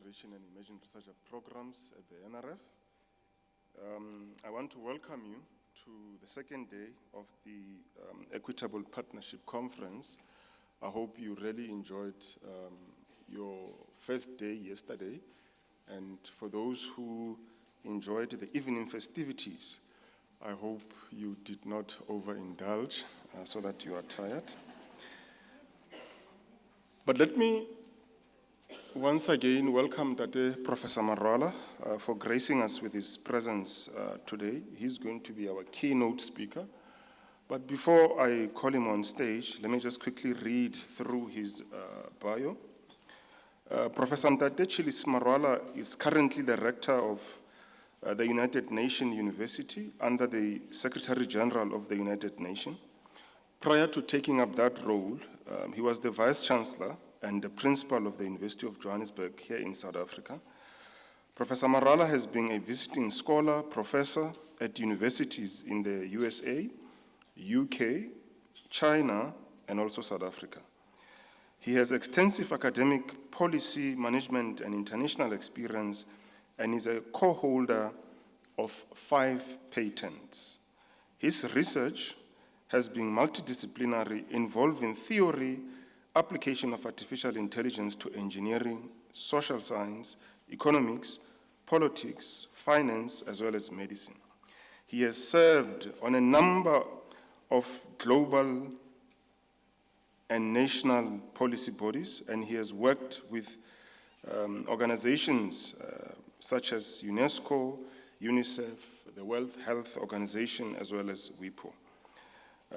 Innovation and Emerging Research Programs at the NRF. I want to welcome you to the second day of the Equitable Partnership Conference. I hope you really enjoyed your first day yesterday, and for those who enjoyed the evening festivities, I hope you did not overindulge so that you are tired. But let me once again welcome Professor Marwala for gracing us with his presence today. He's going to be our keynote speaker. But before I call him on stage, let me just quickly read through his bio. Professor Tshilidzi Marwala is currently the rector of the United Nations University under the Secretary General of the United Nations. Prior to taking up that role, he was the Vice Chancellor and the Principal of the University of Johannesburg here in South Africa. Professor Marwala has been a visiting scholar, professor at universities in the USA, UK, China, and also South Africa. He has extensive academic policy, management, and international experience, and is a co-holder of 5 patents. His research has been multidisciplinary, involving theory, application of artificial intelligence to engineering, social science, economics, politics, finance, as well as medicine. He has served on a number of global and national policy bodies, and he has worked with organizations such as UNESCO, UNICEF, the World Health Organization, as well as WIPO.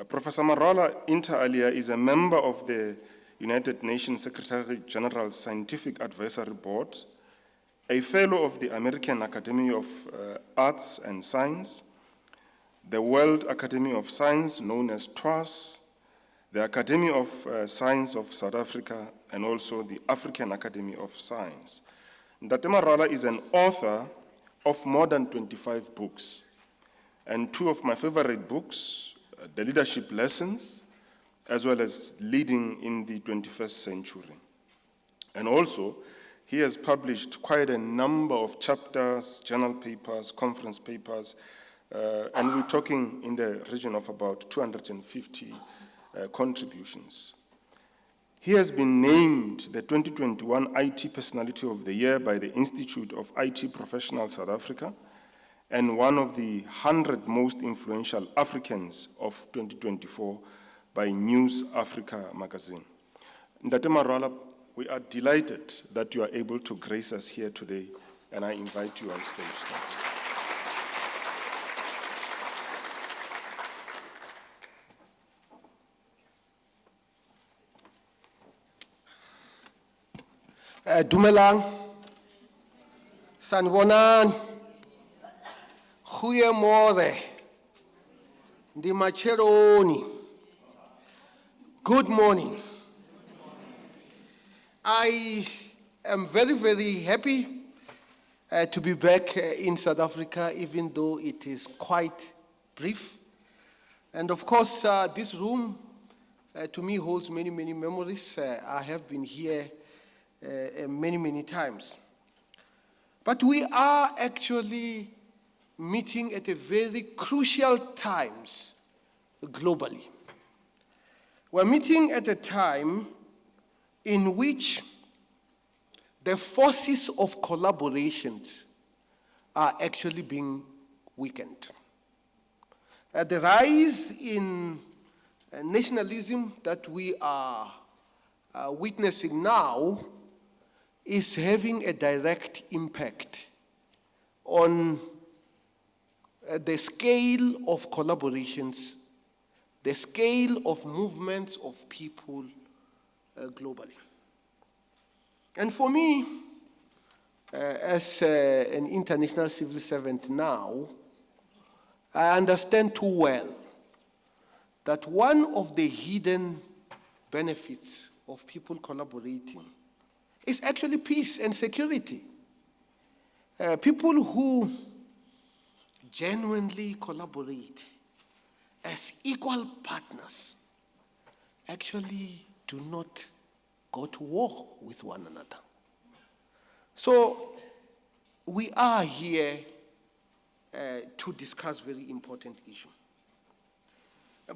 Professor Marwala, inter alia, is a member of the United Nations Secretary General's Scientific Advisory Board, a fellow of the American Academy of Arts and Science, the World Academy of Science, known as TWAS, the Academy of Science of South Africa, and also the African Academy of Science. Ndate Marwala is an author of more than 25 books, and 2 of my favorite books, The Leadership Lessons, as well as Leading in the 21st Century. And also, he has published quite a number of chapters, journal papers, conference papers, and we're talking in the region of about 250 contributions. He has been named the 2021 IT Personality of the Year by the Institute of IT Professionals South Africa, and one of the 100 most influential Africans of 2024 by News Africa magazine. Ndate Marwala, we are delighted that you are able to grace us here today, and I invite you on stage. Dumelang, sanibonani, goeiemôre, ndi matsheloni. Good morning. I am very, very happy to be back in South Africa, even though it is quite brief. And of course, this room to me holds many, many memories. I have been here many, many times. But we are actually meeting at a very crucial times globally. We're meeting at a time in which the forces of collaborations are actually being weakened. The rise in nationalism that we are witnessing now is having a direct impact on the scale of collaborations, the scale of movements of people globally. And for me, as an international civil servant now, I understand too well that one of the hidden benefits of people collaborating is actually peace and security. People who genuinely collaborate as equal partners actually do not go to war with one another. So we are here to discuss very important issue.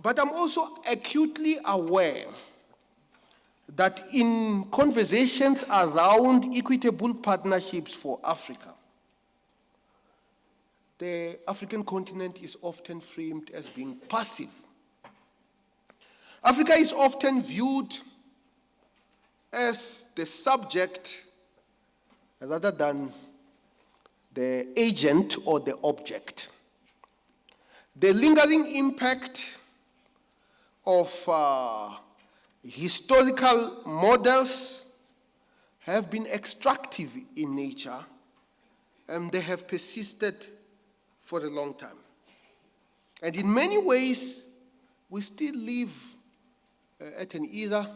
But I'm also acutely aware that in conversations around equitable partnerships for Africa, the African continent is often framed as being passive. Africa is often viewed as the subject rather than the agent or the object. The lingering impact of historical models have been extractive in nature, and they have persisted for a long time. And in many ways, we still live at an era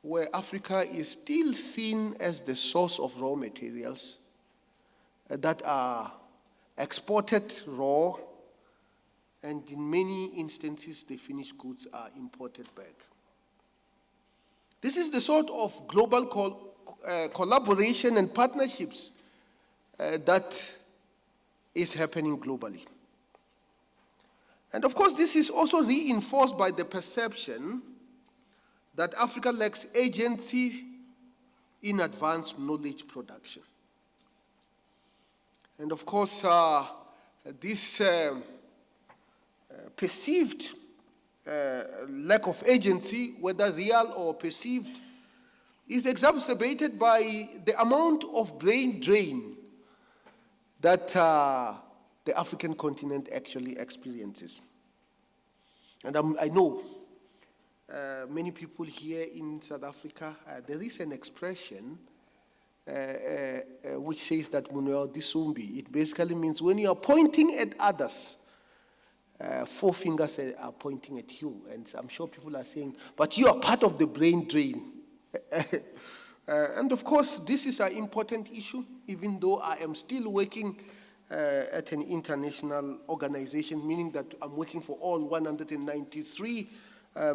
where Africa is still seen as the source of raw materials that are exported raw, and in many instances, the finished goods are imported back. This is the sort of global collaboration and partnerships that is happening globally. And of course, this is also reinforced by the perception that Africa lacks agency in advanced knowledge production. And of course, this perceived lack of agency, whether real or perceived, is exacerbated by the amount of brain drain that the African continent actually experiences. And I know many people here in South Africa, there is an expression which says that Munoel Disumbi. It basically means when you are pointing at others, four fingers are pointing at you. And I'm sure people are saying, but you are part of the brain drain. And of course, this is an important issue, even though I am still working at an international organization, meaning that I'm working for all 193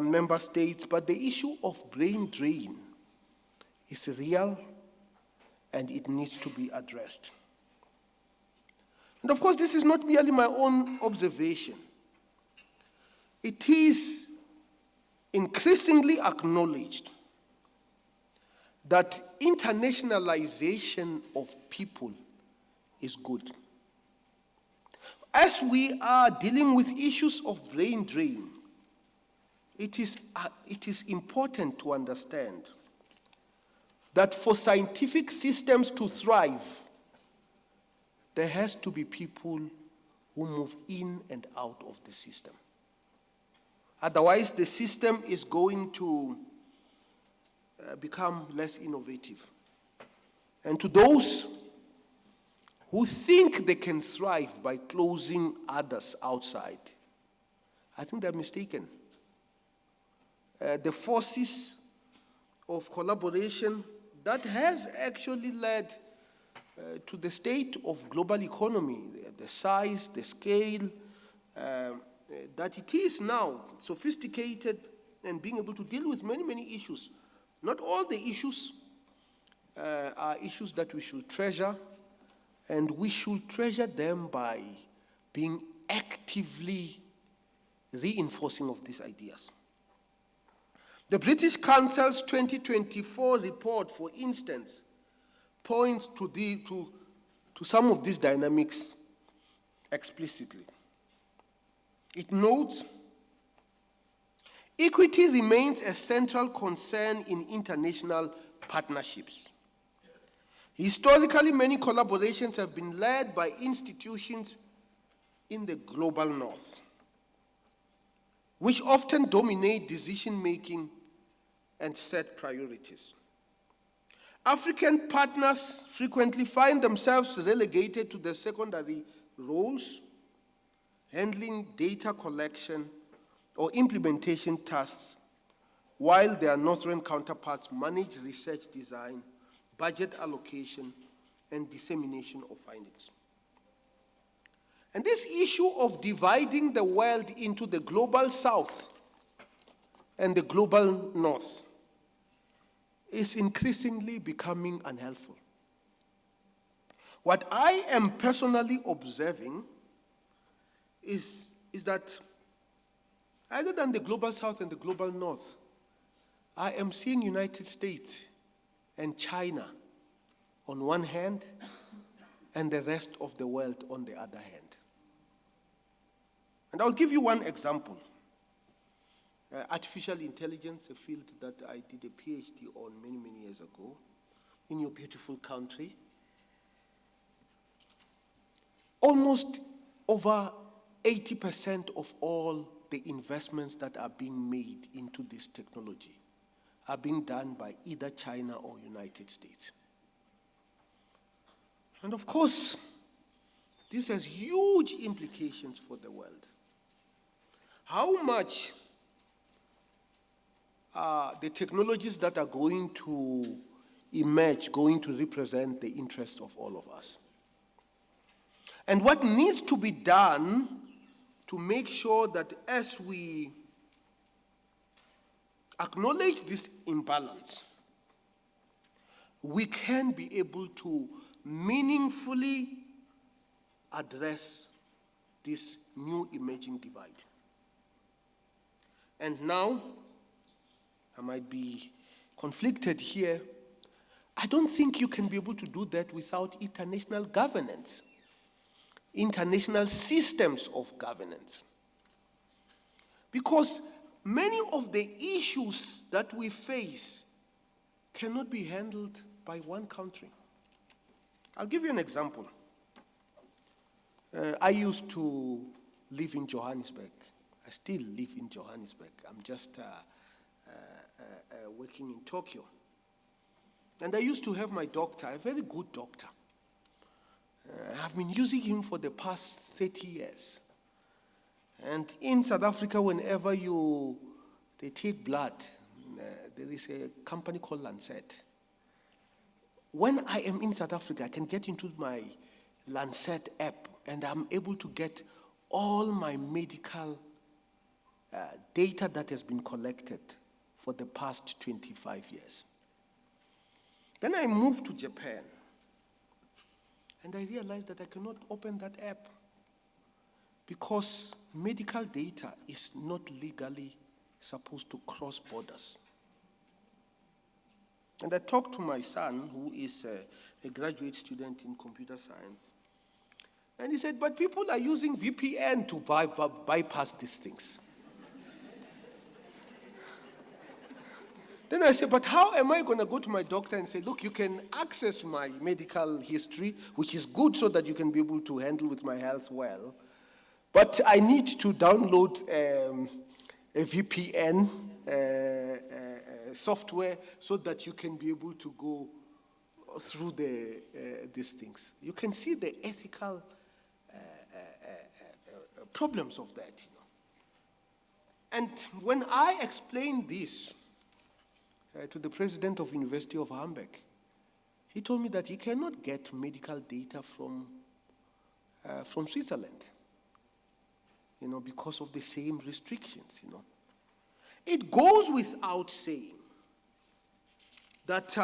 member states. But the issue of brain drain is real, and it needs to be addressed. And of course, this is not merely my own observation. It is increasingly acknowledged that internationalization of people is good. As we are dealing with issues of brain drain, it is important to understand that for scientific systems to thrive, there has to be people who move in and out of the system. Otherwise, the system is going to become less innovative. And to those who think they can thrive by closing others outside, I think they're mistaken. The forces of collaboration that has actually led to the state of global economy, the size, the scale, that it is now sophisticated and being able to deal with many, many issues. Not all the issues are issues that we should treasure, and we should treasure them by being actively reinforcing of these ideas. The British Council's 2024 report, for instance, points to some of these dynamics explicitly. It notes, equity remains a central concern in international partnerships. Historically, many collaborations have been led by institutions in the global north, which often dominate decision-making and set priorities. African partners frequently find themselves relegated to their secondary roles, handling data collection or implementation tasks, while their northern counterparts manage research design, budget allocation, and dissemination of findings. And this issue of dividing the world into the global south and the global north is increasingly becoming unhelpful. What I am personally observing is that other than the global south and the global north, I am seeing United States and China on one hand and the rest of the world on the other hand. And I'll give you one example. Artificial intelligence, a field that I did a PhD on many, many years ago in your beautiful country. Almost over 80% of all the investments that are being made into this technology are being done by either China or United States. And of course, this has huge implications for the world. How much are the technologies that are going to emerge going to represent the interests of all of us? And what needs to be done to make sure that as we acknowledge this imbalance, we can be able to meaningfully address this new emerging divide. And now, I might be conflicted here, I don't think you can be able to do that without international governance, international systems of governance. Because many of the issues that we face cannot be handled by one country. I'll give you an example. I used to live in Johannesburg. I still live in Johannesburg. I'm just working in Tokyo. And I used to have my doctor, a very good doctor. I've been using him for the past 30 years. And in South Africa, whenever they take blood, there is a company called Lancet. When I am in South Africa, I can get into my Lancet app and I'm able to get all my medical data that has been collected for the past 25 years. Then I moved to Japan and I realized that I cannot open that app because medical data is not legally supposed to cross borders. And I talked to my son, who is a graduate student in computer science, and he said, but people are using VPN to bypass these things. Then I said, but how am I going to go to my doctor and say, look, you can access my medical history, which is good so that you can be able to handle with my health well, but I need to download a VPN software so that you can be able to go through these things. You can see the ethical problems of that. And when I explained this to the president of University of Hamburg, he told me that he cannot get medical data from Switzerland, because of the same restrictions, It goes without saying that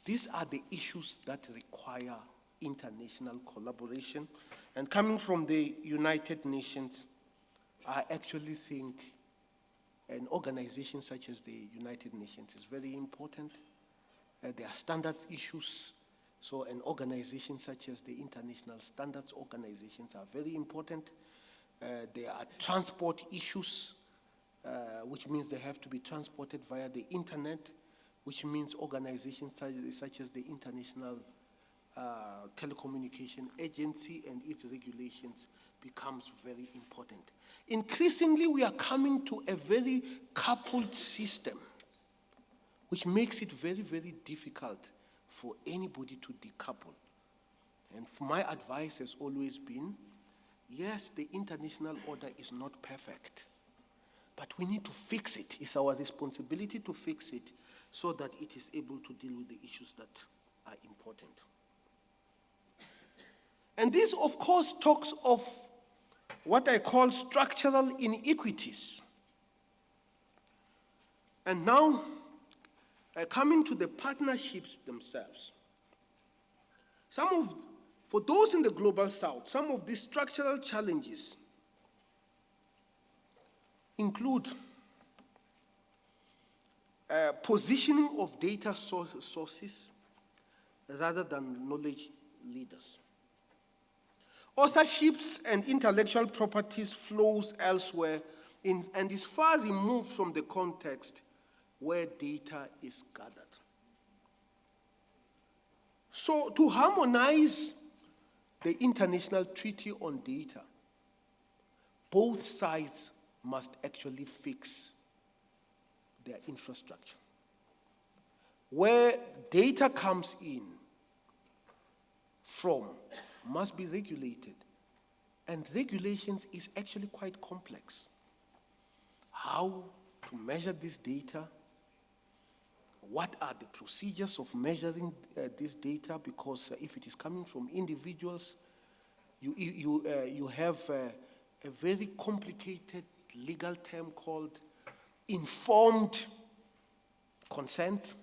these are the issues that require international collaboration. And coming from the United Nations, I actually think an organization such as the United Nations is very important. There are standards issues, so an organization such as the International Standards Organizations are very important. There are transport issues, which means they have to be transported via the internet, which means organizations such as the International Telecommunication Agency and its regulations becomes very important. Increasingly, we are coming to a very coupled system, which makes it very, very difficult for anybody to decouple. And my advice has always been, yes, the international order is not perfect, but we need to fix it. It's our responsibility to fix it so that it is able to deal with the issues that are important. And this, of course, talks of what I call structural inequities. And now, coming to the partnerships themselves. For those in the global south, some of these structural challenges include positioning of data sources rather than knowledge leaders. Authorships and intellectual properties flows elsewhere and is far removed from the context where data is gathered. So to harmonize the International Treaty on Data, both sides must actually fix their infrastructure. Where data comes in from must be regulated. And regulations is actually quite complex. How to measure this data? What are the procedures of measuring this data? Because if it is coming from individuals, you have a very complicated legal term called informed consent.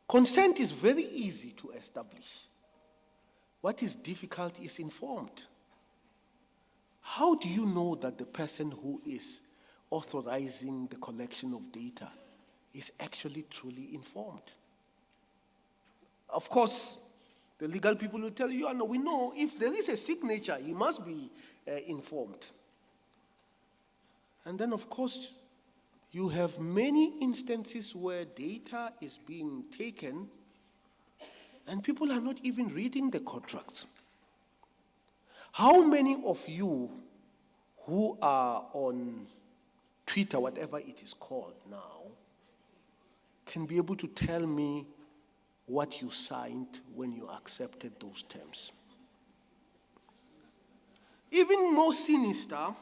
Consent is very easy to establish. What is difficult is informed. How do you know that the person who is authorizing the collection of data is actually truly informed? Of course, the legal people will tell you, we know if there is a signature, he must be informed. And then, of course, you have many instances where data is being taken and people are not even reading the contracts. How many of you who are on Twitter, whatever it is called now, can be able to tell me what you signed when you accepted those terms? Even more sinister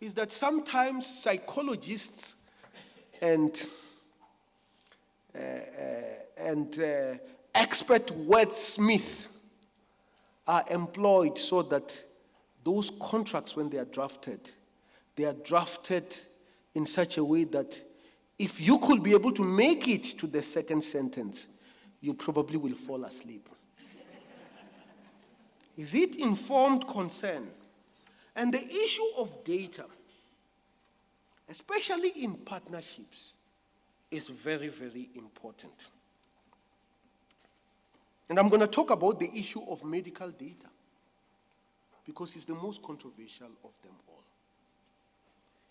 is that sometimes psychologists and expert wordsmiths are employed so that those contracts, when they are drafted in such a way that if you could be able to make it to the second sentence, you probably will fall asleep. Is it informed consent? And the issue of data, especially in partnerships, is very, very important. And I'm going to talk about the issue of medical data because it's the most controversial of them all.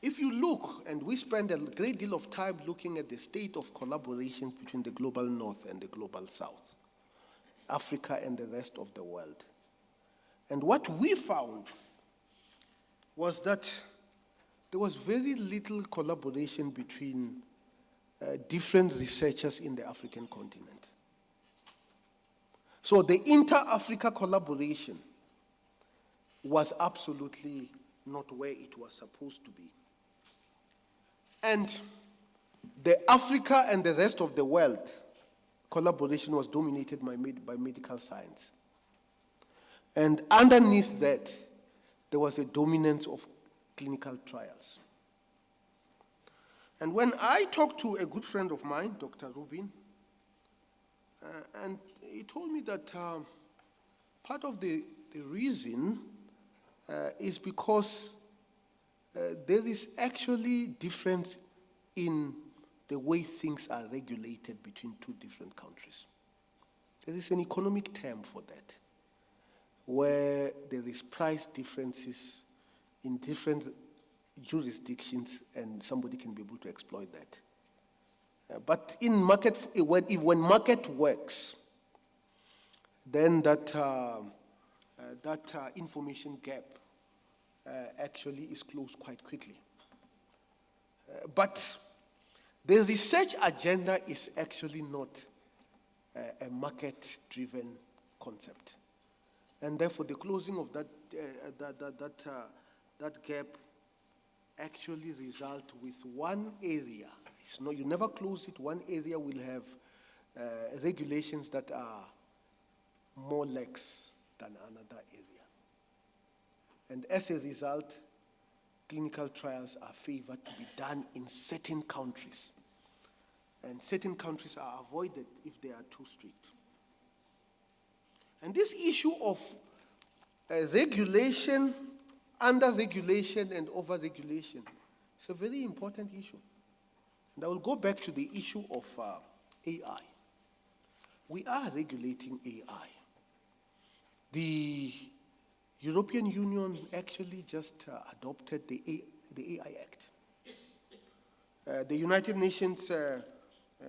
If you look, and we spend a great deal of time looking at the state of collaboration between the global north and the global south, Africa and the rest of the world. And what we found was that there was very little collaboration between different researchers in the African continent. So the inter-Africa collaboration was absolutely not where it was supposed to be. And the Africa and the rest of the world collaboration was dominated by medical science. And underneath that, there was a dominance of clinical trials. And when I talked to a good friend of mine, Dr. Rubin, and he told me that part of the reason is because there is actually difference in the way things are regulated between two different countries. There is an economic term for that, where there is price differences in different jurisdictions and somebody can be able to exploit that. But in market, when market works, then that information gap actually is closed quite quickly. But the research agenda is actually not a market-driven concept. And therefore, the closing of that gap actually result with one area. It's not, you never close it. One area will have regulations that are more lax than another area. And as a result, clinical trials are favored to be done in certain countries. And certain countries are avoided if they are too strict. And this issue of regulation, under-regulation, and over-regulation is a very important issue. And I will go back to the issue of AI. We are regulating AI. The European Union actually just adopted the AI Act. The United Nations,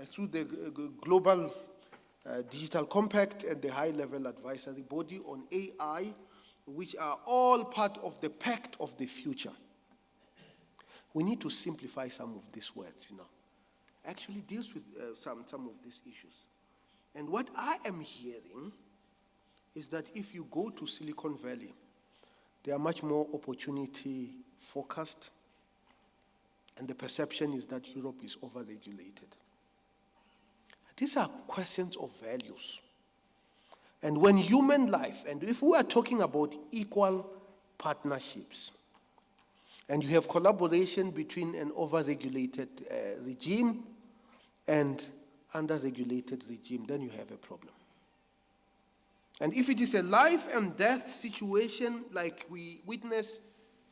through the Global Digital Compact and the High-Level Advisory Body on AI, which are all part of the Pact of the Future. We need to simplify some of these words, Actually deals with some of these issues. And what I am hearing is that if you go to Silicon Valley, they are much more opportunity focused, and the perception is that Europe is overregulated. These are questions of values. And when human life, and if we are talking about equal partnerships, and you have collaboration between an overregulated regime and under-regulated regime, then you have a problem. And if it is a life and death situation like we witness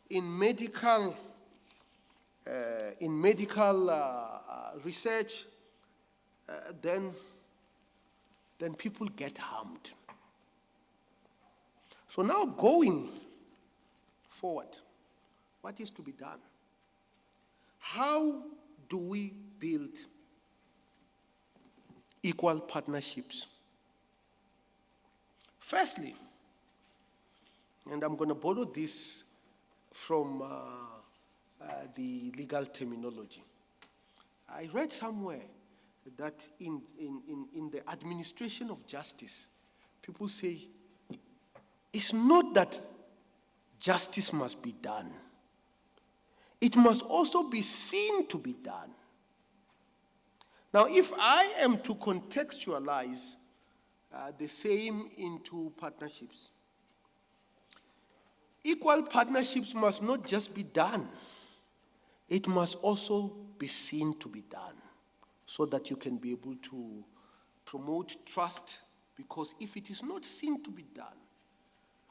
in medical research, then people get harmed. So now going forward, what is to be done? How do we build equal partnerships? Firstly, and I'm going to borrow this from the legal terminology. I read somewhere that in the administration of justice, people say, it's not that justice must be done. It must also be seen to be done. Now, if I am to contextualize the same into partnerships, equal partnerships must not just be done. It must also be seen to be done so that you can be able to promote trust, because if it is not seen to be done,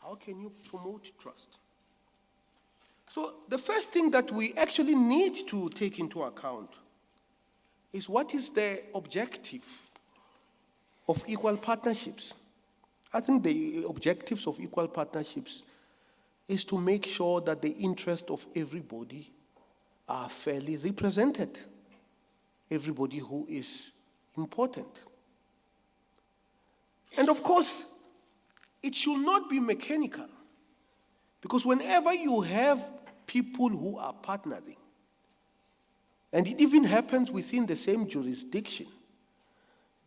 how can you promote trust? So the first thing that we actually need to take into account is what is the objective of equal partnerships. I think the objectives of equal partnerships is to make sure that the interests of everybody are fairly represented, everybody who is important. And of course, it should not be mechanical, because whenever you have people who are partnering, and it even happens within the same jurisdiction,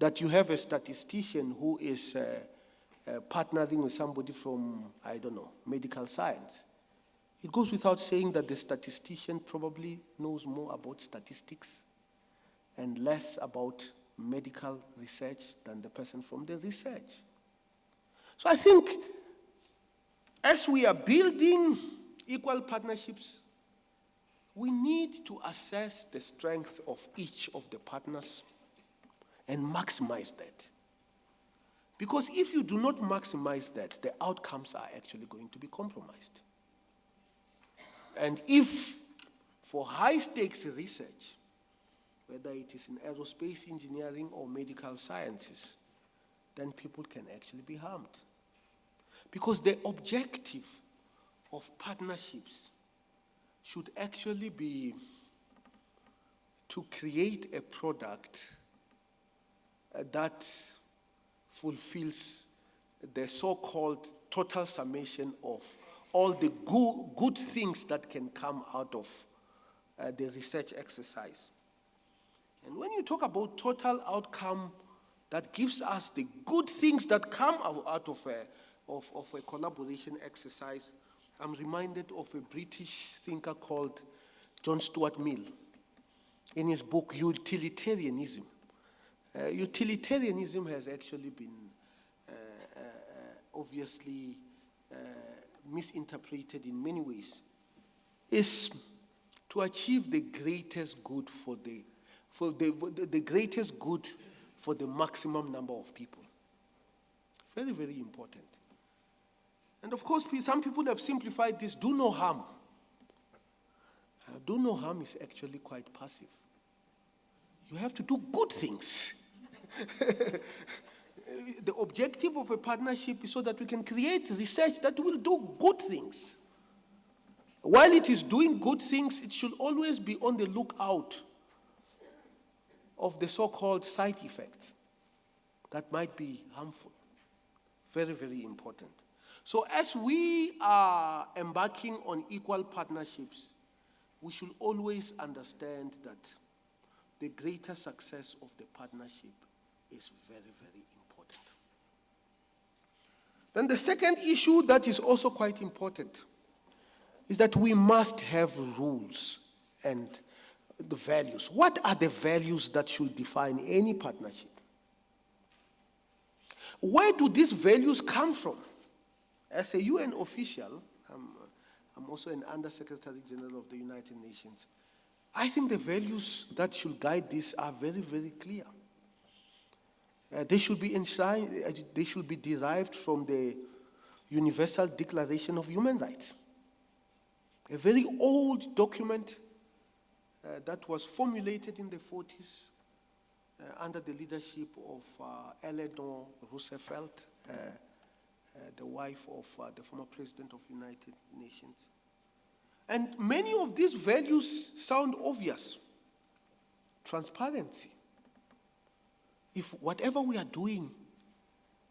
that you have a statistician who is partnering with somebody from, medical science. It goes without saying that the statistician probably knows more about statistics and less about medical research than the person from the research. So I think as we are building equal partnerships, we need to assess the strength of each of the partners and maximize that. Because if you do not maximize that, the outcomes are actually going to be compromised. And if for high-stakes research, whether it is in aerospace engineering or medical sciences, then people can actually be harmed. Because the objective of partnerships should actually be to create a product that fulfills the so-called total summation of all the good things that can come out of the research exercise. And when you talk about total outcome that gives us the good things that come out of a collaboration exercise, I'm reminded of a British thinker called John Stuart Mill in his book Utilitarianism. Utilitarianism has actually been obviously misinterpreted in many ways. Is to achieve the greatest good for the greatest good for the maximum number of people. Very, very important. And of course, some people have simplified this, do no harm. Do no harm is actually quite passive. You have to do good things. The objective of a partnership is so that we can create research that will do good things. While it is doing good things, it should always be on the lookout of the so-called side effects that might be harmful. Very, very important. So as we are embarking on equal partnerships, we should always understand that the greater success of the partnership is very, very important. Then the second issue that is also quite important is that we must have rules and the values. What are the values that should define any partnership? Where do these values come from? As a UN official, I'm also an Under-Secretary General of the United Nations. I think the values that should guide this are very, very clear. They should be enshrined, they should be derived from the Universal Declaration of Human Rights. A very old document that was formulated in the 40s under the leadership of Eleanor Roosevelt, the wife of the former president of the United Nations. And many of these values sound obvious. Transparency. If whatever we are doing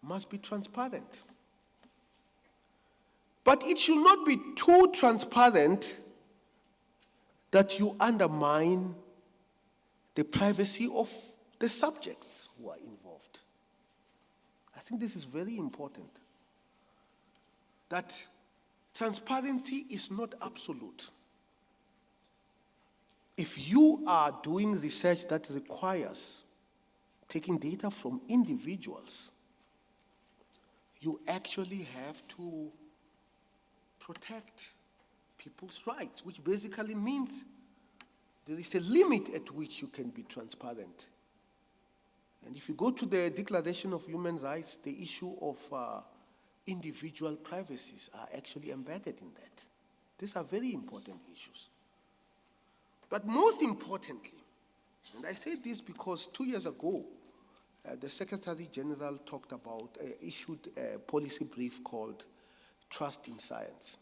must be transparent. But it should not be too transparent that you undermine the privacy of the subjects who are involved. I think this is very important. That transparency is not absolute. If you are doing research that requires taking data from individuals, you actually have to protect people's rights, which basically means there is a limit at which you can be transparent. And if you go to the Declaration of Human Rights, the issue of individual privacies are actually embedded in that. These are very important issues. But most importantly, and I say this because 2 years ago, the Secretary General issued a policy brief called Trust in Science.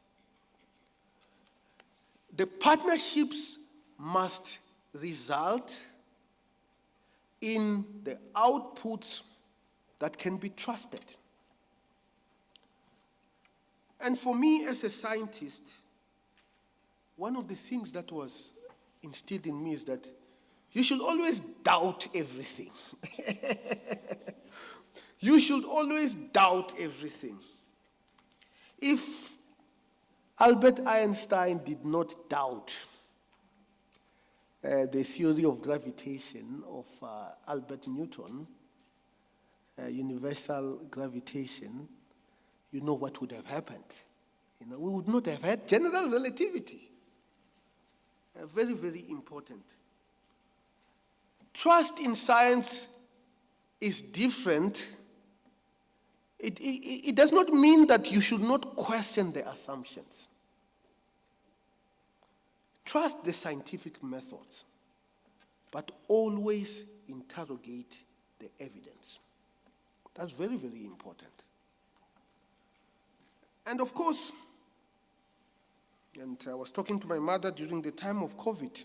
The partnerships must result in the outputs that can be trusted. And for me as a scientist, one of the things that was instilled in me is that you should always doubt everything. You should always doubt everything. If Albert Einstein did not doubt the theory of gravitation of Albert Newton, universal gravitation, you know what would have happened. We would not have had general relativity. Very, very important. Trust in science is different. It does not mean that you should not question the assumptions. Trust the scientific methods, but always interrogate the evidence. That's very, very important. And of course, and I was talking to my mother during the time of COVID.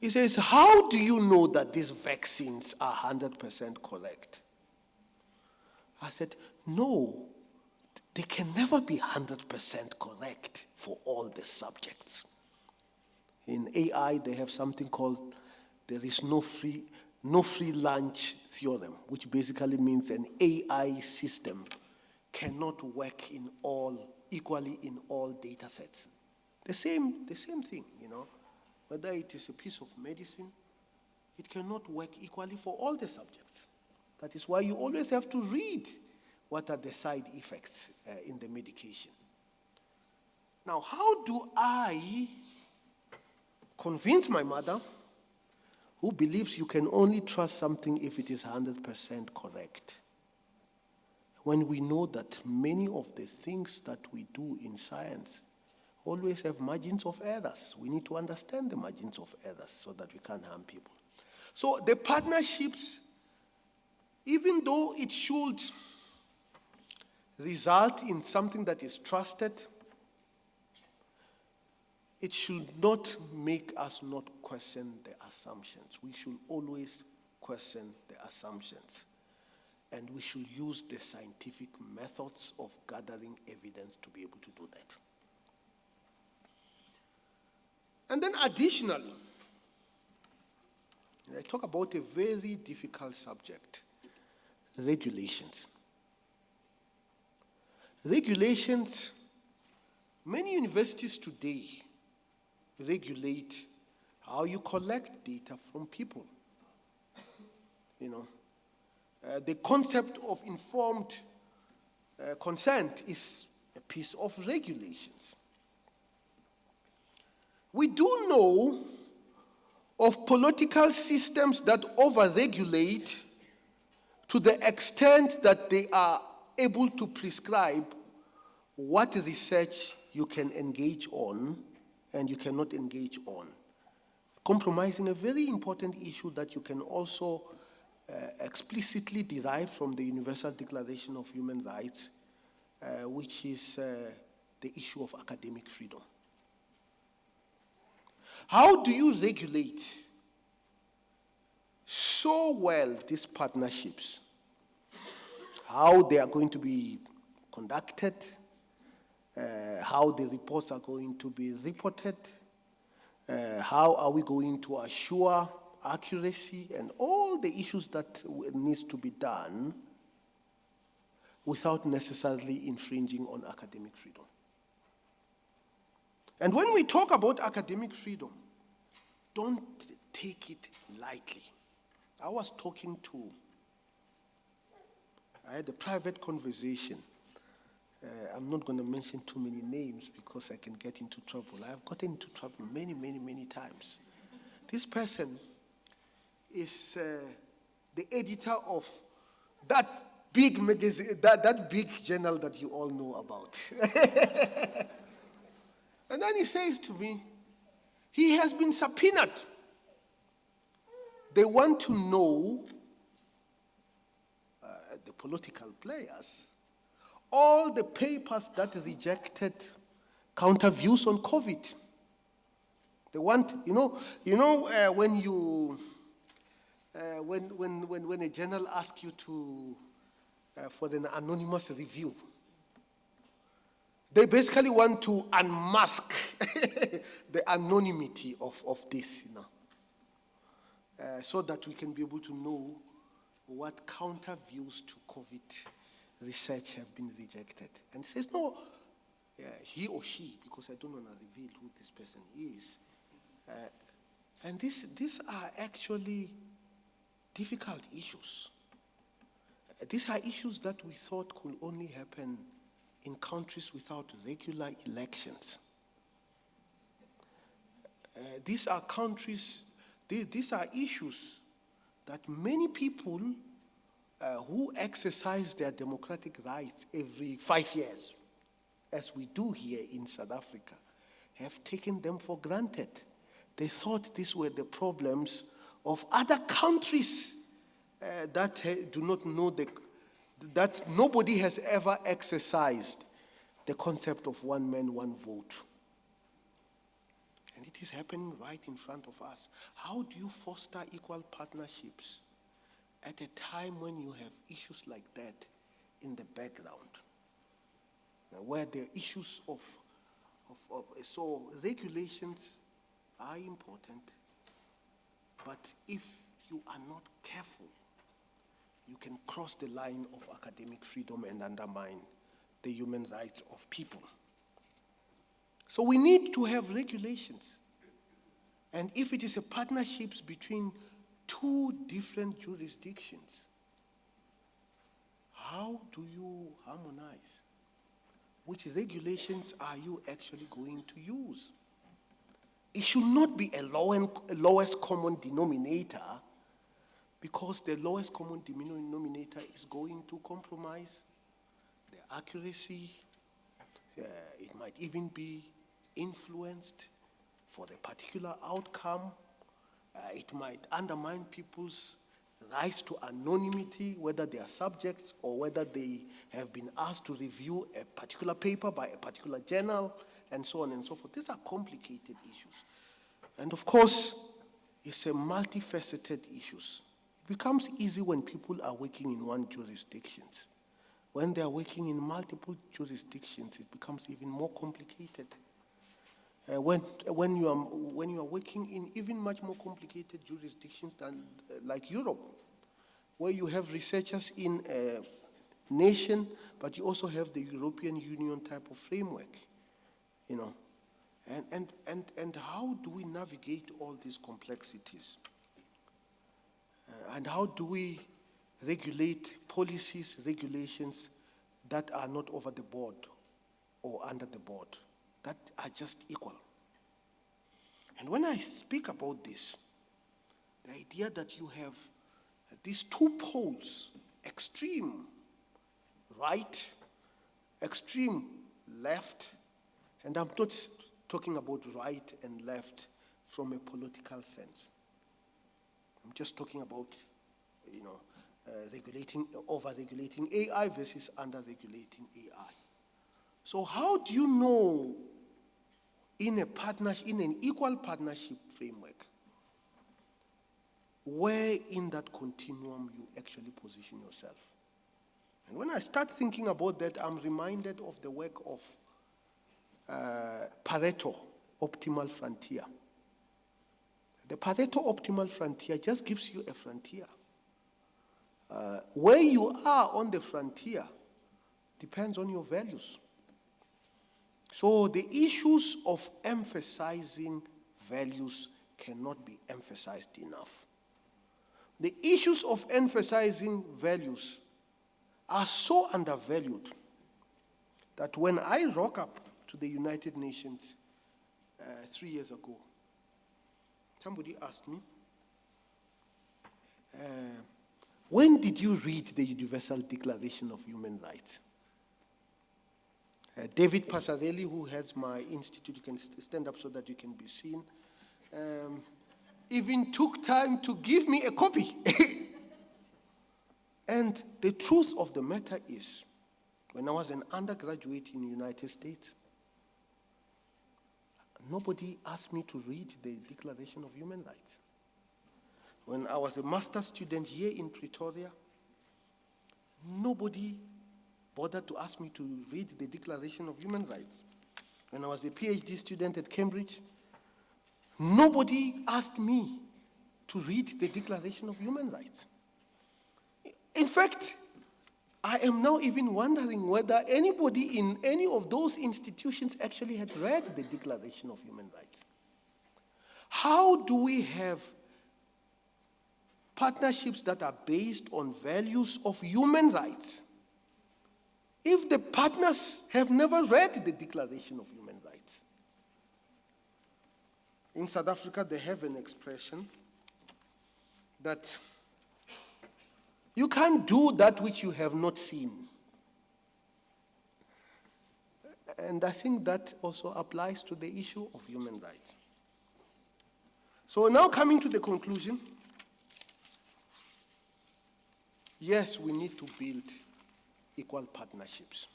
He says, how do you know that these vaccines are 100% correct? I said, no, they can never be 100% correct for all the subjects. In AI, they have something called there is no free lunch theorem, which basically means an AI system cannot work equally in all data sets. The same thing, whether it is a piece of medicine, it cannot work equally for all the subjects. That is why you always have to read what are the side effects in the medication. Now, how do I convince my mother, who believes you can only trust something if it is 100% correct? when we know that many of the things that we do in science always have margins of errors. We need to understand the margins of errors so that we can't harm people. So the partnerships, even though it should result in something that is trusted, it should not make us not question the assumptions. We should always question the assumptions. And we should use the scientific methods of gathering evidence to be able to do that. And then additionally, I talk about a very difficult subject, regulations. Regulations, many universities today regulate how you collect data from people. The concept of informed consent is a piece of regulations. We do know of political systems that over-regulate to the extent that they are able to prescribe what research you can engage on and you cannot engage on, compromising a very important issue that you can also explicitly derived from the Universal Declaration of Human Rights, which is the issue of academic freedom. How do you regulate so well these partnerships? How they are going to be conducted, how the reports are going to be reported, how are we going to assure accuracy, and all the issues that needs to be done without necessarily infringing on academic freedom. And when we talk about academic freedom, don't take it lightly. I had a private conversation. I'm not going to mention too many names because I can get into trouble. I've gotten into trouble many, many, many times. This person is the editor of that big magazine, that big journal that you all know about. And then he says to me, he has been subpoenaed. They want to know, the political players, all the papers that rejected counter views on COVID. They want, when you, when a journal asks you to, for an anonymous review, they basically want to unmask the anonymity of this, so that we can be able to know what counter views to COVID research have been rejected. And he says, no, he or she, because I don't want to reveal who this person is. And these are actually difficult issues. These are issues that we thought could only happen in countries without regular elections. These are countries, these are issues that many people who exercise their democratic rights every 5 years, as we do here in South Africa, have taken them for granted. They thought these were the problems of other countries that do not know that nobody has ever exercised the concept of one man, one vote. And it is happening right in front of us. How do you foster equal partnerships at a time when you have issues like that in the background? Where there are issues so regulations are important, but if you are not careful, you can cross the line of academic freedom and undermine the human rights of people. So we need to have regulations. And if it is a partnerships between two different jurisdictions, how do you harmonize? Which regulations are you actually going to use? It should not be a lowest common denominator, because the lowest common denominator is going to compromise the accuracy. It might even be influenced for a particular outcome. It might undermine people's rights to anonymity, whether they are subjects or whether they have been asked to review a particular paper by a particular journal, and so on and so forth. These are complicated issues. And of course, it's a multifaceted issues. It becomes easy when people are working in one jurisdiction. When they are working in multiple jurisdictions, it becomes even more complicated. When you are working in even much more complicated jurisdictions than like Europe, where you have researchers in a nation, but you also have the European Union type of framework, you know. And how do we navigate all these complexities? And how do we regulate policies, regulations that are not over the board or under the board, that are just equal? And when I speak about this, the idea that you have these two poles, extreme right, extreme left, and I'm not talking about right and left from a political sense. I'm just talking about, over-regulating AI versus under-regulating AI. So how do you know in an equal partnership framework, where in that continuum you actually position yourself? And when I start thinking about that, I'm reminded of the work of Pareto, Optimal Frontier. The Pareto Optimal Frontier just gives you a frontier. Where you are on the frontier depends on your values. So the issues of emphasizing values cannot be emphasized enough. The issues of emphasizing values are so undervalued that when I rock up to the United Nations 3 years ago, somebody asked me, when did you read the Universal Declaration of Human Rights? David Passarelli, who has my institute, you can stand up so that you can be seen, even took time to give me a copy. And the truth of the matter is, when I was an undergraduate in the United States, nobody asked me to read the Declaration of Human Rights. When I was a master's student here in Pretoria, nobody bothered to ask me to read the Declaration of Human Rights. When I was a PhD student at Cambridge, nobody asked me to read the Declaration of Human Rights. In fact, I am now even wondering whether anybody in any of those institutions actually had read the Declaration of Human Rights. How do we have partnerships that are based on values of human rights if the partners have never read the Declaration of Human Rights? In South Africa, they have an expression that you can't do that which you have not seen. And I think that also applies to the issue of human rights. So now coming to the conclusion, yes, we need to build equal partnerships.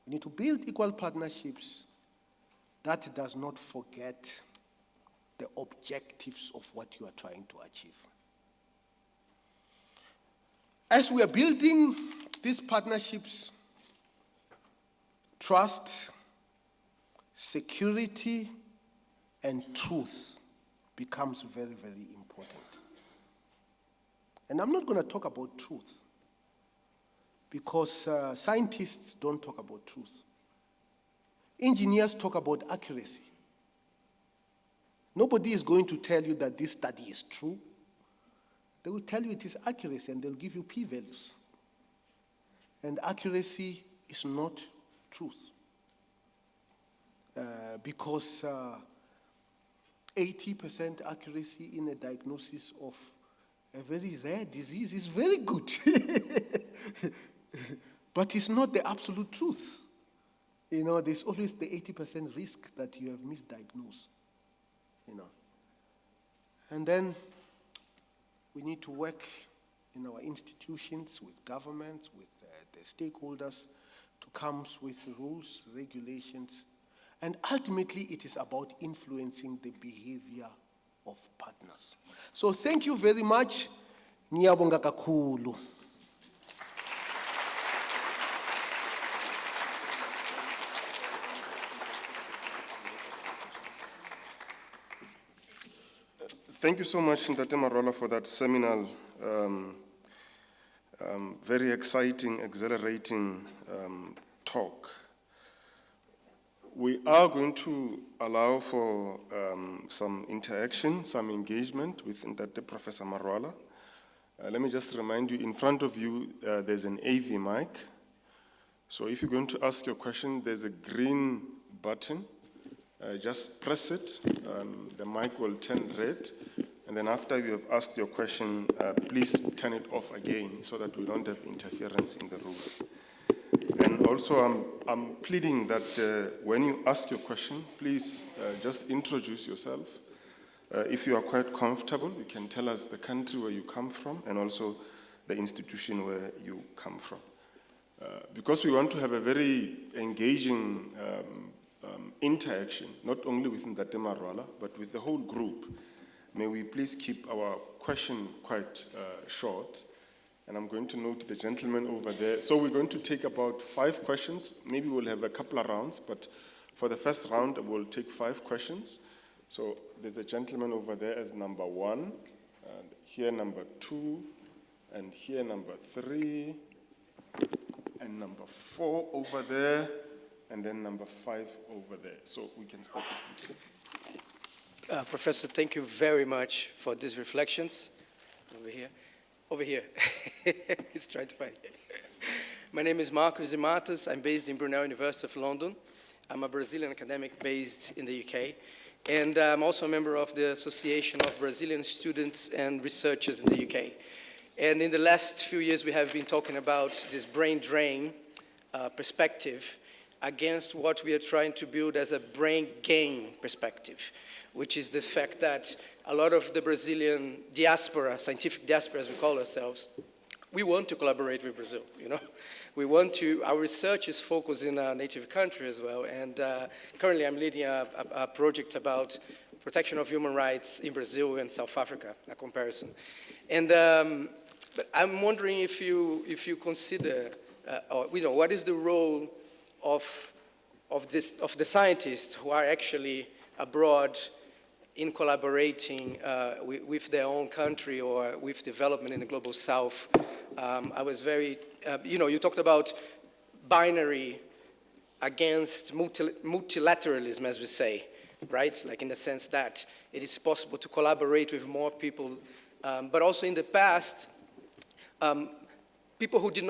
We need to build equal partnerships that does not forget the objectives of what you are trying to achieve. As we are building these partnerships, trust, security, and truth becomes very, very important. And I'm not going to talk about truth because scientists don't talk about truth. Engineers talk about accuracy. Nobody is going to tell you that this study is true. They will tell you it is accuracy, and they'll give you p-values. And accuracy is not truth. Because 80% accuracy in a diagnosis of a very rare disease is very good. But it's not the absolute truth. You know, there's always the 80% risk that you have misdiagnosed, you know. And then we need to work in our institutions, with governments, with the stakeholders, to come with rules, regulations, and ultimately it is about influencing the behavior of partners. So thank you very much. Ngiyabonga kakhulu. Thank you so much, Ntate Marwala, for that seminal, very exciting, exhilarating talk. We are going to allow for some interaction, some engagement with Ntate Professor Marwala. Let me just remind you, in front of you, there's an AV mic. So if you're going to ask your question, there's a green button. Just press it, the mic will turn red, and then after you have asked your question, please turn it off again so that we don't have interference in the room. And also, I'm pleading that when you ask your question, please just introduce yourself. If you are quite comfortable, you can tell us the country where you come from and also the institution where you come from. Because we want to have a very engaging interaction, not only with Ntate Marwala, but with the whole group. May we please keep our question quite short. And I'm going to note the gentleman over there. So we're going to take about 5 questions. Maybe we'll have a couple of rounds, but for the first round, we'll take 5 questions. So there's a gentleman over there as number 1, and here number 2, and here number 3, and number 4 over there, and then number 5 over there. So we can start with you. Professor, thank you very much for these reflections. Over here. He's trying to find it. My name is Marcos de Matos. I'm based in Brunel University of London. I'm a Brazilian academic based in the UK. And I'm also a member of the Association of Brazilian Students and Researchers in the UK. And in the last few years, we have been talking about this brain drain perspective against what we are trying to build as a brain gain perspective, which is the fact that a lot of the Brazilian diaspora, scientific diaspora as we call ourselves, we want to collaborate with Brazil, you know. We want to, our research is focused in our native country as well, and currently I'm leading a project about protection of human rights in Brazil and South Africa, a comparison. And but I'm wondering if you consider, or, you know, what is the role of the scientists who are actually abroad in collaborating with their own country or with development in the global south. I was very, you know, you talked about binary against multilateralism, as we say, right? Like in the sense that it is possible to collaborate with more people, but also in the past, people who do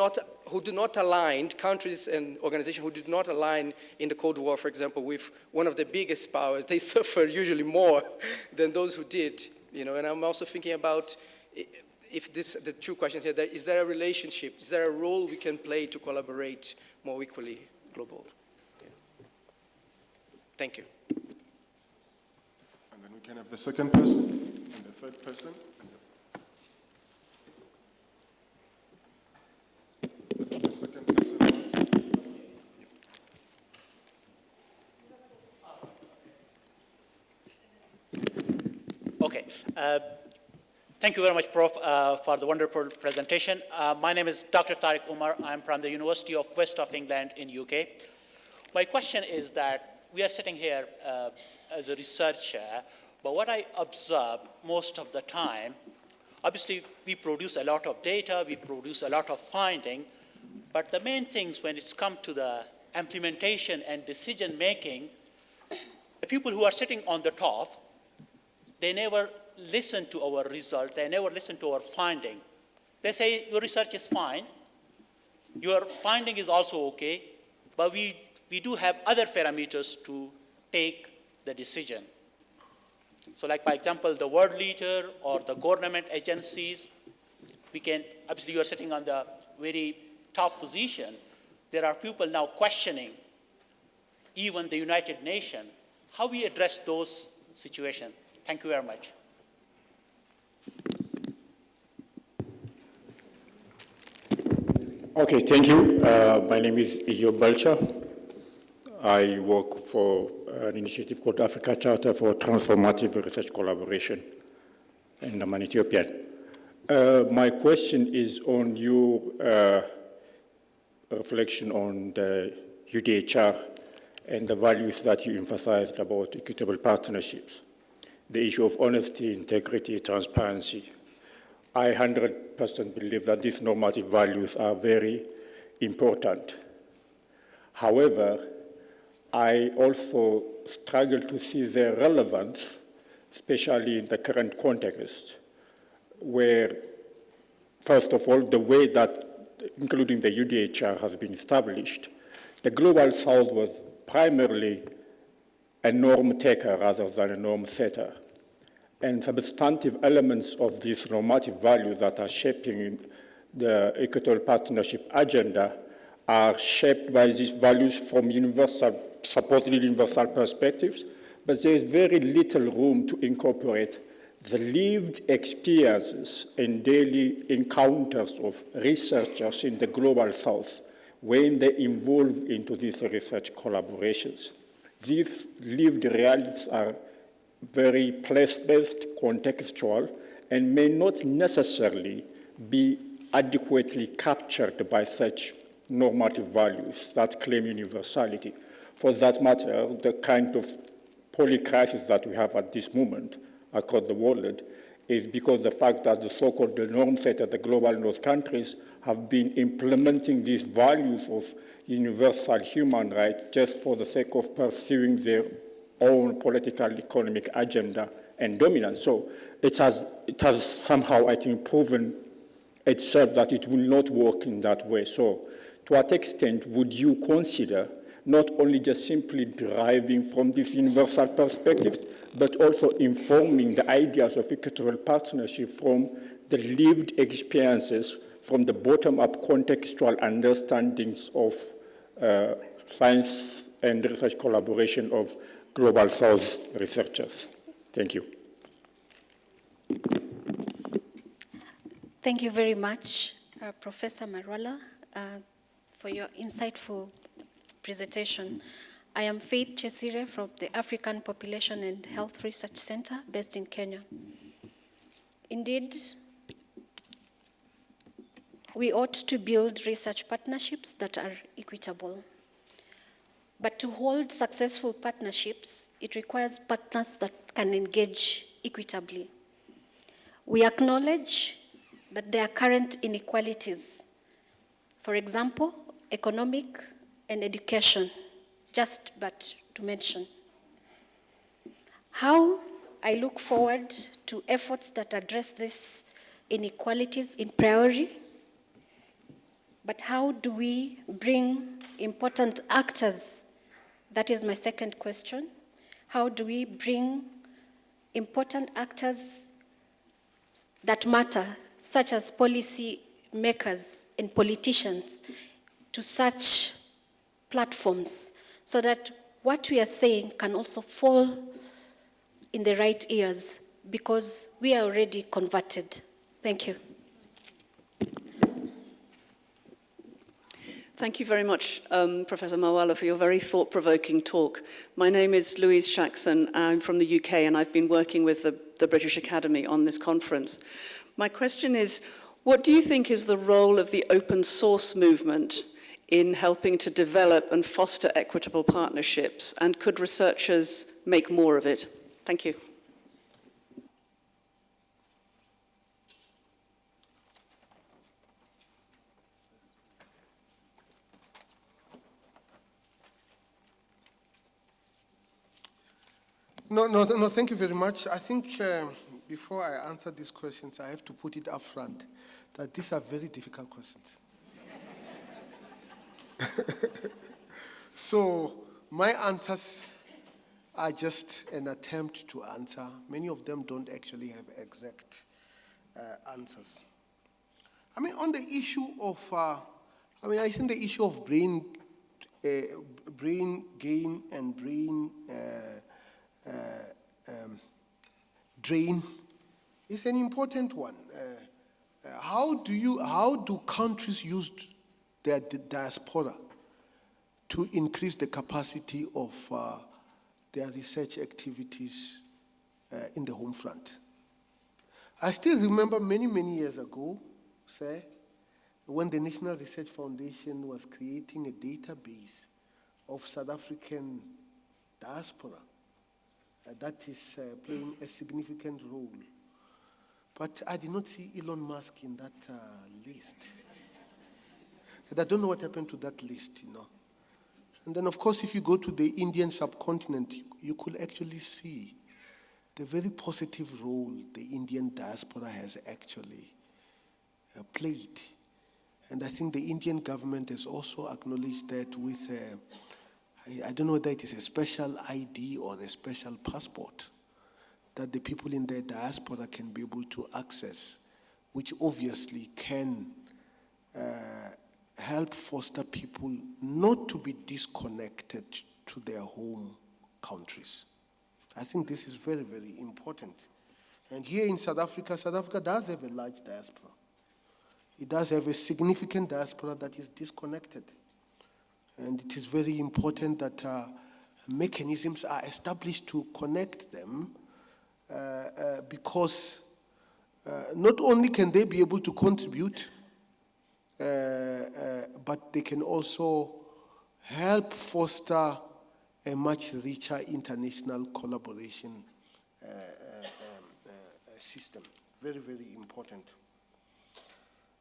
not align, countries and organizations who did not align in the Cold War, for example, with one of the biggest powers, they suffer usually more than those who did, you know. And I'm also thinking about if the 2 questions here, is there a relationship, is there a role we can play to collaborate more equally global? Yeah. Thank you. And then we can have the second person and the third person. The second person was? Okay. Thank you very much, Prof, for the wonderful presentation. My name is Dr. Tariq Umar. I'm from the University of West of England in UK. My question is that we are sitting here as a researcher, but what I observe most of the time, obviously we produce a lot of data, we produce a lot of finding, but the main things when it's come to the implementation and decision making, the people who are sitting on the top, they never listen to our result, they never listen to our finding. They say, your research is fine, your finding is also okay, but we do have other parameters to take the decision. So like, for example, the world leader or the government agencies, we can, obviously you are sitting on the very top position, there are people now questioning even the United Nations, how we address those situations. Thank you very much. Okay, thank you. My name is Iyo Belcher. I work for an initiative called Africa Charter for Transformative Research Collaboration, and I'm an Ethiopian. My question is on your reflection on the UDHR and the values that you emphasized about equitable partnerships, the issue of honesty, integrity, transparency. I 100% believe that these normative values are very important. However, I also struggle to see their relevance, especially in the current context, where, first of all, the way that, including the UDHR, has been established, the Global South was primarily a norm taker rather than a norm setter. And substantive elements of these normative values that are shaping the Equitable Partnership agenda are shaped by these values from universal, supposedly universal perspectives, but there is very little room to incorporate the lived experiences and daily encounters of researchers in the Global South when they involve into these research collaborations. These lived realities are very place-based, contextual, and may not necessarily be adequately captured by such normative values that claim universality. For that matter, the kind of polycrisis that we have at this moment across the world is because the fact that the so-called norm setter, the global north countries, have been implementing these values of universal human rights just for the sake of pursuing their own political economic agenda and dominance. So it has somehow, I think, proven itself that it will not work in that way. So to what extent would you consider not only just simply deriving from these universal perspectives, but also informing the ideas of equitable partnership from the lived experiences, from the bottom-up contextual understandings of science and research collaboration of Global South researchers? Thank you. Thank you very much, Professor Marwala, for your insightful presentation. I am Faith Chesire from the African Population and Health Research Center based in Kenya. Indeed, we ought to build research partnerships that are equitable. But to hold successful partnerships, it requires partners that can engage equitably. We acknowledge that there are current inequalities. For example, economic and education, just but to mention. How I look forward to efforts that address these inequalities in priority, but how do we bring important actors? That is my second question. How do we bring important actors that matter, such as policy makers and politicians, to such platforms so that what we are saying can also fall in the right ears, because we are already converted. Thank you. Thank you very much, Professor Marwala, for your very thought-provoking talk. My name is Louise Shaxson. I'm from the UK, and I've been working with the British Academy on this conference. My question is, what do you think is the role of the open source movement in helping to develop and foster equitable partnerships, and could researchers make more of it? Thank you. No, thank you very much. I think before I answer these questions, I have to put it up front that these are very difficult questions. So my answers are just an attempt to answer. Many of them don't actually have exact answers. I mean, on the issue of I mean, I think the issue of brain gain and brain drain is an important one. How do countries use their diaspora to increase the capacity of their research activities in the home front? I still remember many, many years ago, sir, when the National Research Foundation was creating a database of South African diaspora that is playing a significant role. But I did not see Elon Musk in that list. And I don't know what happened to that list, you know. And then, of course, if you go to the Indian subcontinent, you could actually see the very positive role the Indian diaspora has actually played. And I think the Indian government has also acknowledged that with, I don't know whether it is a special ID or a special passport that the people in the diaspora can be able to access, which obviously can help foster people not to be disconnected to their home countries. I think this is very, very important. And here in South Africa does have a large diaspora. It does have a significant diaspora that is disconnected. And it is very important that mechanisms are established to connect them because not only can they be able to contribute, but they can also help foster a much richer international collaboration system. Very, very important.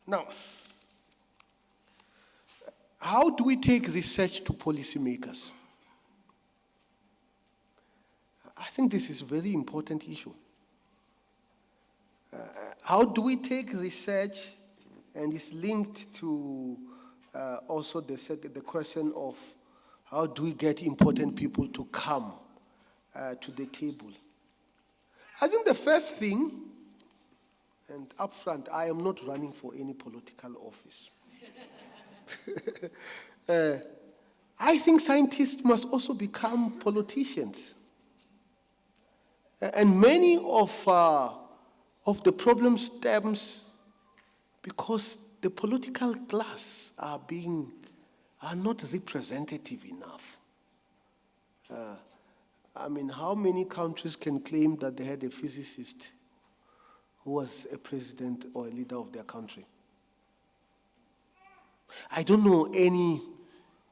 Now, how do we take research to policymakers? I think this is a very important issue. How do we take research, and it's linked to also the question of how do we get important people to come to the table? I think the first thing, and up front, I am not running for any political office. I think scientists must also become politicians. And many of the problems stems because the political class are not representative enough. I mean, how many countries can claim that they had a physicist who was a president or a leader of their country? I don't know any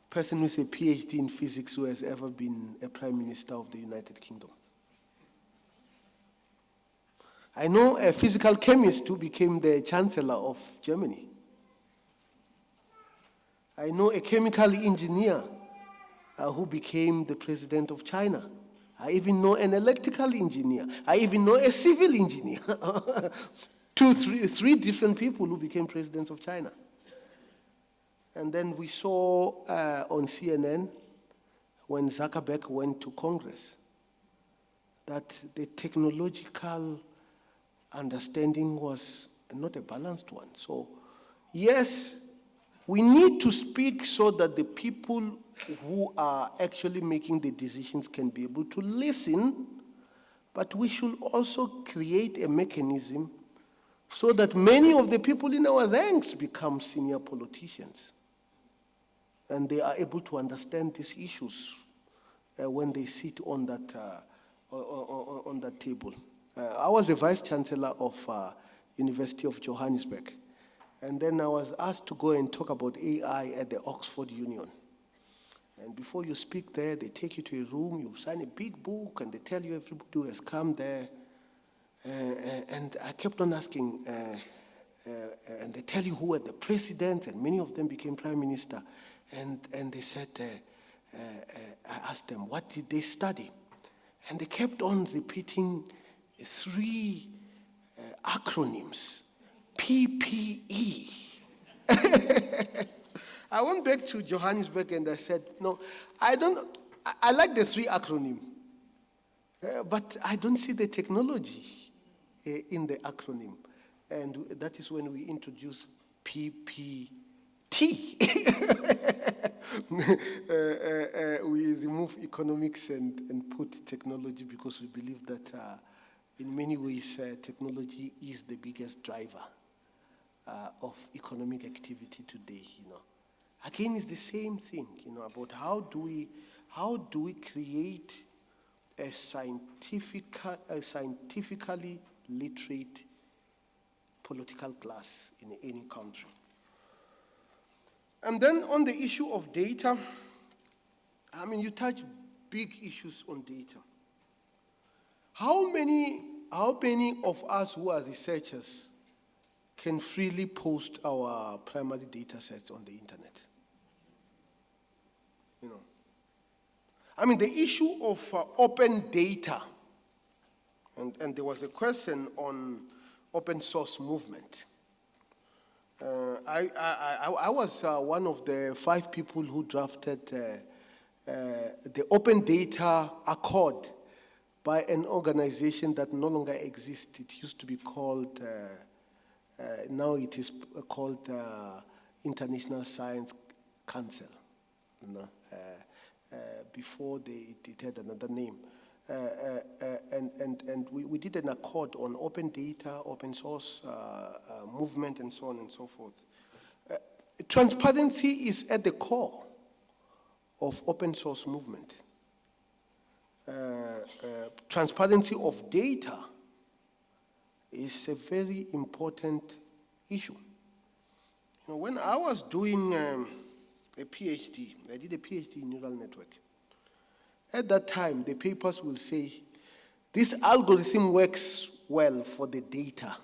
person with a PhD in physics who has ever been a prime minister of the United Kingdom. I know a physical chemist who became the chancellor of Germany. I know a chemical engineer who became the president of China. I even know an electrical engineer. I even know a civil engineer. Three different people who became presidents of China. And then we saw on CNN when Zuckerberg went to Congress that the technological understanding was not a balanced one. So, yes, we need to speak so that the people who are actually making the decisions can be able to listen, but we should also create a mechanism so that many of the people in our ranks become senior politicians. And they are able to understand these issues when they sit on that table. I was a vice chancellor of University of Johannesburg. And then I was asked to go and talk about AI at the Oxford Union. And before you speak there, they take you to a room, you sign a big book, and they tell you everybody who has come there. And I kept on asking, and they tell you who were the presidents, and many of them became prime minister. And they said, I asked them, what did they study? And they kept on repeating 3 acronyms. PPE. I went back to Johannesburg and I said, no, I like the 3 acronyms, but I don't see the technology in the acronym. And that is when we introduced PPT. T. We remove economics and put technology because we believe that in many ways technology is the biggest driver of economic activity today. Again, it's the same thing. About how do we create a scientifically literate political class in any country. And then on the issue of data, you touch big issues on data. How many of us who are researchers can freely post our primary data sets on the internet? The issue of open data, and there was a question on open source movement. I was one of the 5 people who drafted the Open Data Accord by an organization that no longer exists. It used to be called, now it is called International Science Council. Before it had another name. And we did an accord on open data, open source movement, and so on and so forth. Transparency is at the core of open source movement. Transparency of data is a very important issue. When I was doing a PhD, I did a PhD in neural network. At that time, the papers will say, this algorithm works well for the data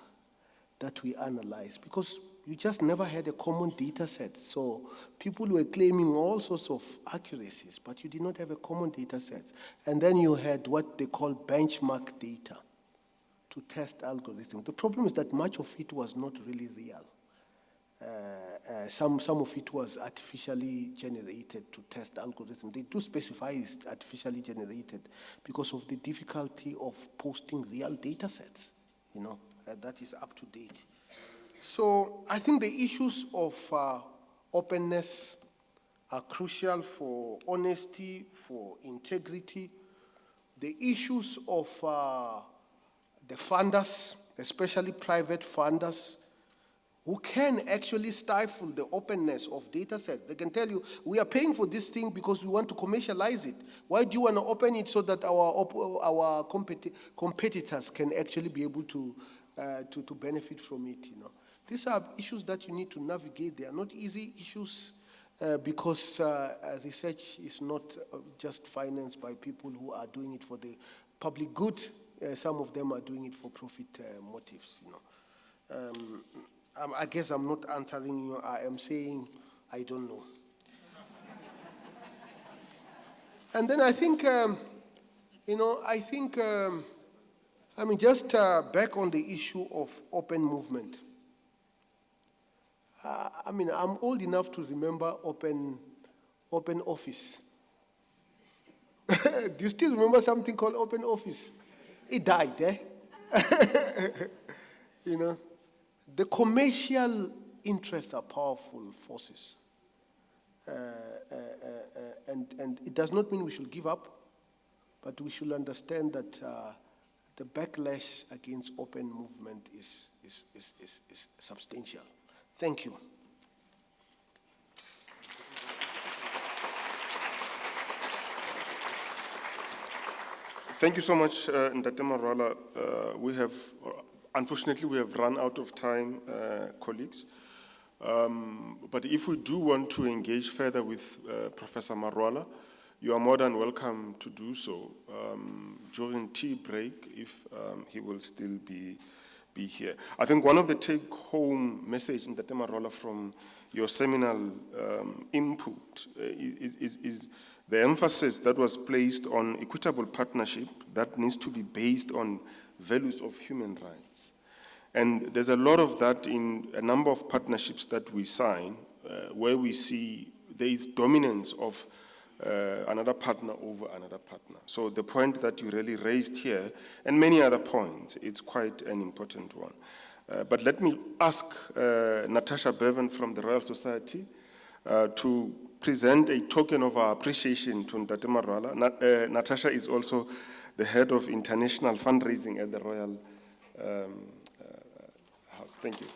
that we analyze, because you just never had a common data set. So people were claiming all sorts of accuracies, but you did not have a common data set. And then you had what they call benchmark data to test algorithms. The problem is that much of it was not really real. Some of it was artificially generated to test algorithms. They do specify it's artificially generated because of the difficulty of posting real data sets, that is up to date. So I think the issues of openness are crucial for honesty, for integrity. The issues of the funders, especially private funders, who can actually stifle the openness of data sets. They can tell you, we are paying for this thing because we want to commercialize it. Why do you want to open it so that our competitors can actually be able to benefit from it? These are issues that you need to navigate. They are not easy issues because research is not just financed by people who are doing it for the public good. Some of them are doing it for profit motives. I guess I'm not answering you. I am saying I don't know. And then I think, just back on the issue of open movement. I'm old enough to remember open office. Do you still remember something called open office? It died, eh? The commercial interests are powerful forces. And it does not mean we should give up, but we should understand that the backlash against open movement is substantial. Thank you. Thank you so much, Ndate Marwala. Unfortunately, we have run out of time, colleagues. But if we do want to engage further with Professor Marwala, you are more than welcome to do so during tea break if he will still be here. I think one of the take-home message in Ndate Marwala from your seminal input is the emphasis that was placed on equitable partnership that needs to be based on values of human rights. And there's a lot of that in a number of partnerships that we sign where we see there is dominance of another partner over another partner. So the point that you really raised here, and many other points, it's quite an important one. But let me ask Natasha Bevan from the Royal Society to present a token of our appreciation to Ntate Marwala. Natasha is also the head of international fundraising at the Royal House. Thank you.